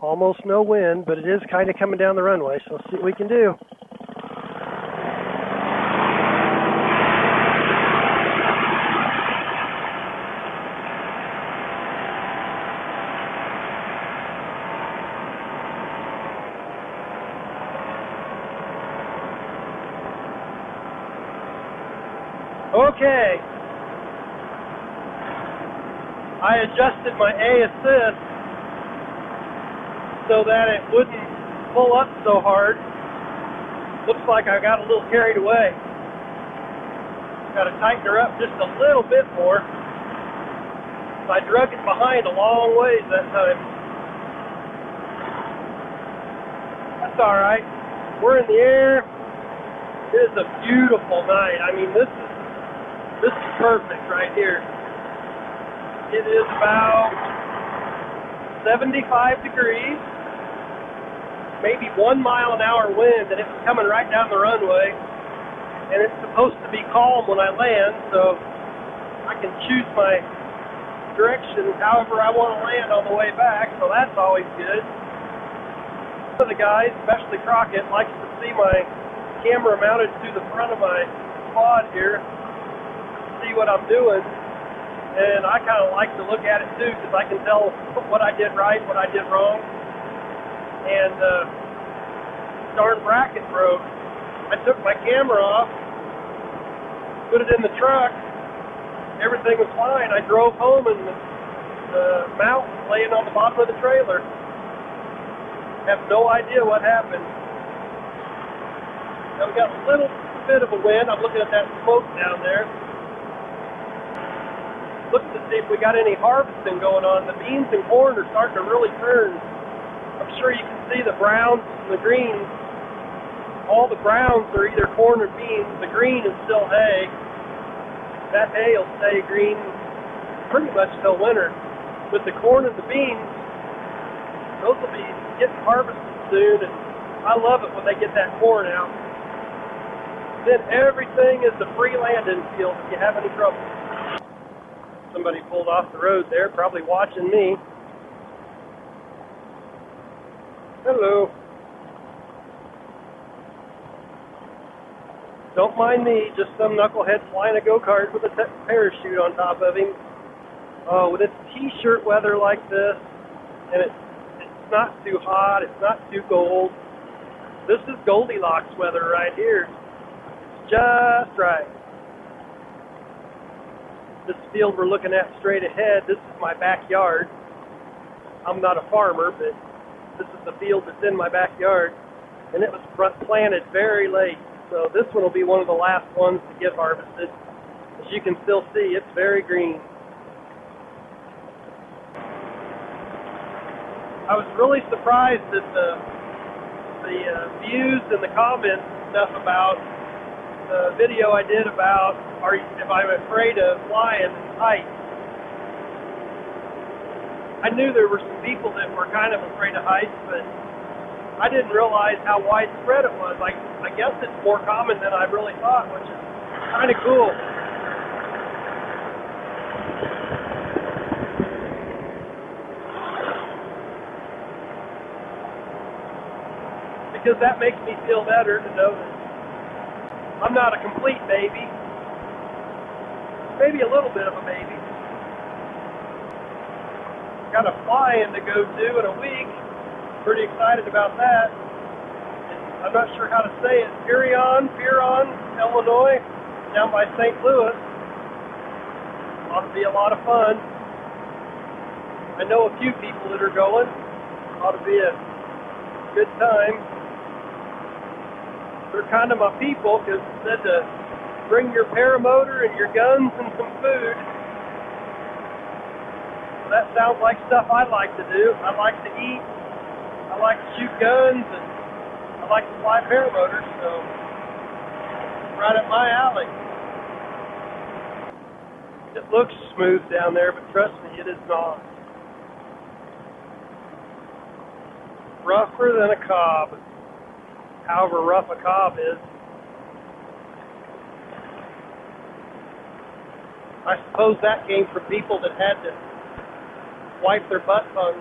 Almost no wind, but it is kind of coming down the runway, so let's see what we can do. Okay. I adjusted my A assist so that it wouldn't pull up so hard. Looks like I got a little carried away. Got to tighten her up just a little bit more. I drug it behind a long ways that time. That's all right. We're in the air. It is a beautiful night. I mean, this is perfect right here. It is about 75 degrees, maybe 1 mile an hour wind, and it's coming right down the runway. And it's supposed to be calm when I land, so I can choose my direction however I want to land on the way back, so that's always good. One of the guys, especially Crockett, likes to see my camera mounted to the front of my quad here, see what I'm doing. And I kind of like to look at it too, because I can tell what I did right, what I did wrong. And darn bracket broke. I took my camera off, put it in the truck. Everything was fine. I drove home and the mount was laying on the bottom of the trailer. Have no idea what happened. Now we got a little bit of a wind. I'm looking at that smoke down there. Looking to see if we got any harvesting going on. The beans and corn are starting to really turn. I'm sure you can see the browns and the greens. All the browns are either corn or beans. The green is still hay. That hay will stay green pretty much till winter. With the corn and the beans, those will be getting harvested soon, and I love it when they get that corn out. Then everything is a free landing field if you have any trouble. Somebody pulled off the road there, probably watching me. Hello. Don't mind me, just some knucklehead flying a go-kart with a parachute on top of him. Oh, with its t-shirt weather like this, and it's not too hot, it's not too cold. This is Goldilocks weather right here. It's just right. This field we're looking at straight ahead, this is my backyard. I'm not a farmer, but this is the field that's in my backyard. And it was planted very late, so this one will be one of the last ones to get harvested. As you can still see, it's very green. I was really surprised at the views and the comments and stuff about the video I did about if I'm afraid of flying heights. I knew there were some people that were kind of afraid of heights, but I didn't realize how widespread it was. I guess it's more common than I really thought, which is kind of cool. Because that makes me feel better to know that I'm not a complete baby. Maybe a little bit of a baby. Got a fly-in to go to in a week. Pretty excited about that. I'm not sure how to say it. Huron, Illinois, down by St. Louis. Ought to be a lot of fun. I know a few people that are going. Ought to be a good time. They're kind of my people, because it said to bring your paramotor and your guns and some food. So that sounds like stuff I like to do. I like to eat. I like to shoot guns, and I like to fly paramotors, so right up my alley. It looks smooth down there, but trust me, it is not. Rougher than a cob. However rough a cob is. I suppose that came from people that had to wipe their butts on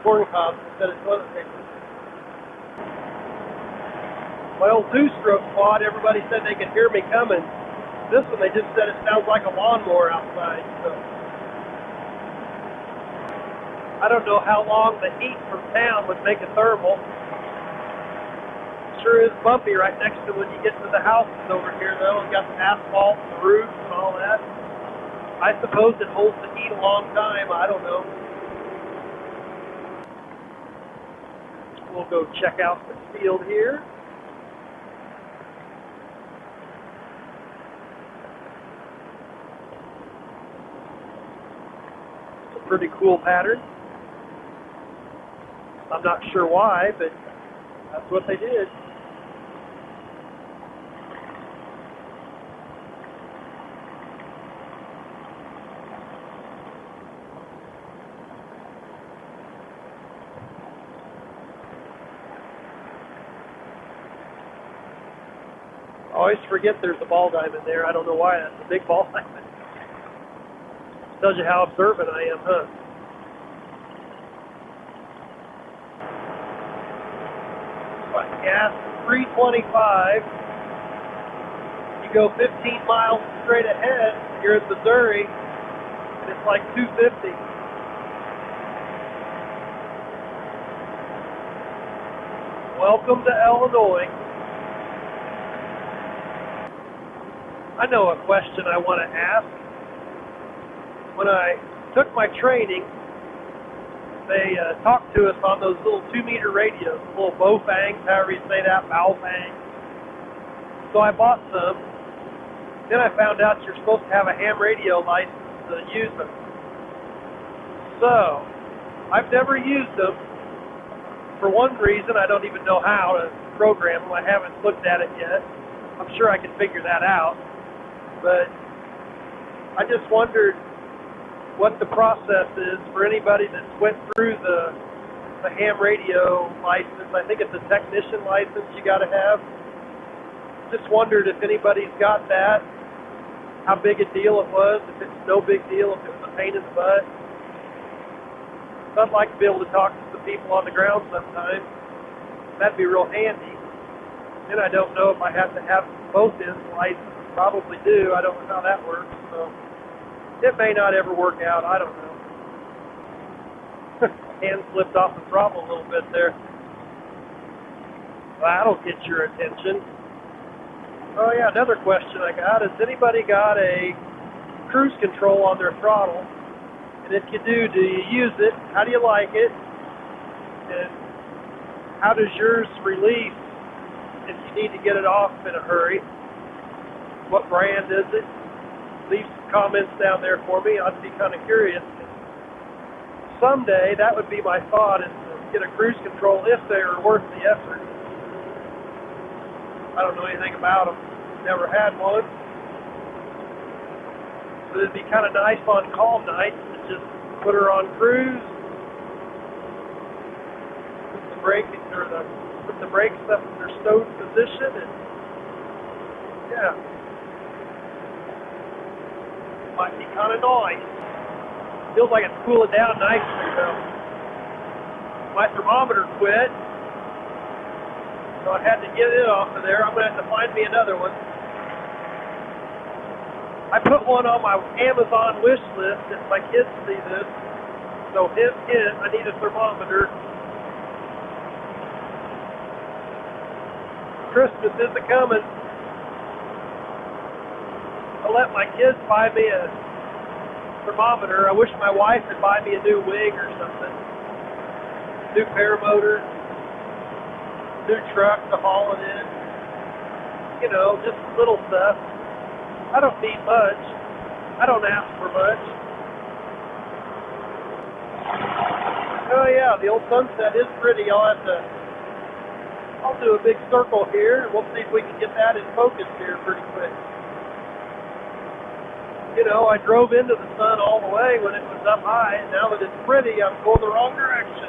corn cobs instead of toilet paper. My old two-stroke quad, everybody said they could hear me coming. This one, they just said it sounds like a lawnmower outside. So I don't know how long the heat from town would make a thermal. Sure is bumpy right next to when you get to the houses over here, though. It's got the asphalt and the roofs and all that. I suppose it holds the heat a long time. I don't know. We'll go check out the field here. It's a pretty cool pattern. I'm not sure why, but that's what they did. I always forget there's a ball diamond there. I don't know why. That's a big ball diamond. Tells you how observant I am, huh? Gas 325. You go 15 miles straight ahead, you're in Missouri, and it's like 250. Welcome to Illinois. I know a question I want to ask. When I took my training, they talked to us on those little 2-meter radios, little Bofang, however you say that, Baofang. So I bought some. Then I found out you're supposed to have a ham radio license to use them. So, I've never used them. For one reason, I don't even know how to program them. I haven't looked at it yet. I'm sure I can figure that out. But I just wondered what the process is for anybody that's went through the ham radio license. I think it's a technician license you got to have. Just wondered if anybody's got that, how big a deal it was, if it's no big deal, if it was a pain in the butt. I'd like to be able to talk to some people on the ground sometime. That'd be real handy. And I don't know if I have to have both ends licensed. Probably do. I don't know how that works. So it may not ever work out. I don't know. Hand slipped off the throttle a little bit there. That'll get your attention. Oh yeah, another question I got. Has anybody got a cruise control on their throttle? And if you do you use it? How do you like it? And how does yours release if you need to get it off in a hurry? What brand is it? Leave some comments down there for me. I'd be kind of curious. Someday, that would be my thought, is to get a cruise control if they are worth the effort. I don't know anything about them. Never had one. But it'd be kind of nice on calm nights to just put her on cruise. Put the brakes up in their stowed position, and yeah. Might be kind of nice. Feels like it's cooling down nicely, though. My thermometer quit, so I had to get it off of there. I'm going to have to find me another one. I put one on my Amazon wish list if my kids see this. So hint, I need a thermometer. Christmas isn't coming. I'll let my kids buy me a thermometer. I wish my wife would buy me a new wing or something. New paramotor. New truck to haul it in. You know, just little stuff. I don't need much. I don't ask for much. Oh yeah, the old sunset is pretty. I'll do a big circle here, and we'll see if we can get that in focus here pretty quick. You know, I drove into the sun all the way when it was up high, and now that it's pretty, I'm going the wrong direction.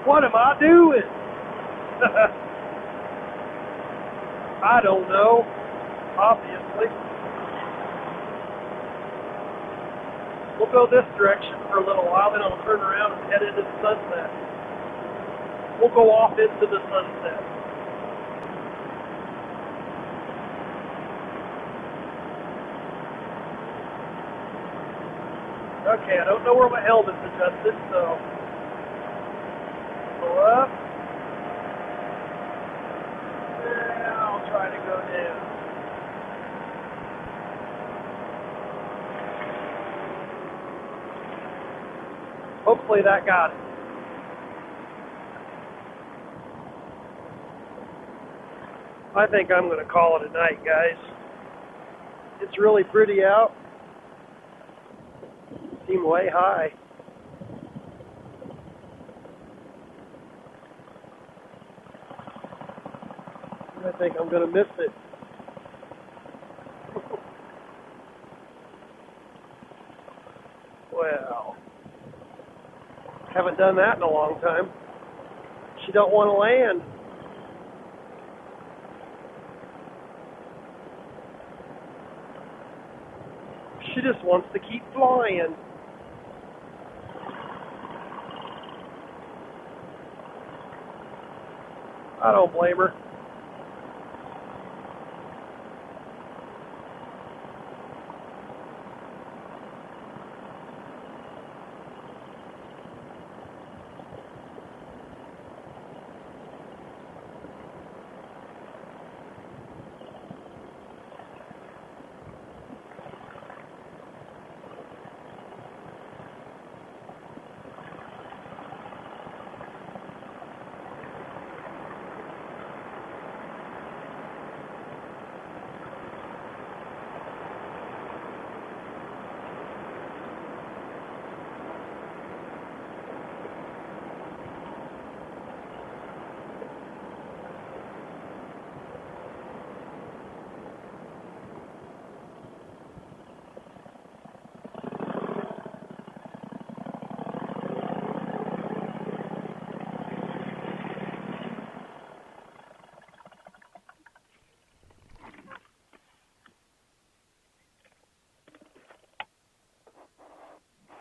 What am I doing? I don't know, obviously. We'll go this direction for a little while, then I'll turn around and head into the sunset. We'll go off into the sunset. Okay, I don't know where my helmet's adjusted, so go up. And I'll try to go down. Hopefully that got it. I think I'm going to call it a night, guys. It's really pretty out. Seem way high. I think I'm going to miss it. Well, haven't done that in a long time. She don't want to land. She just wants to keep flying. I don't blame her.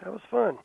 That was fun.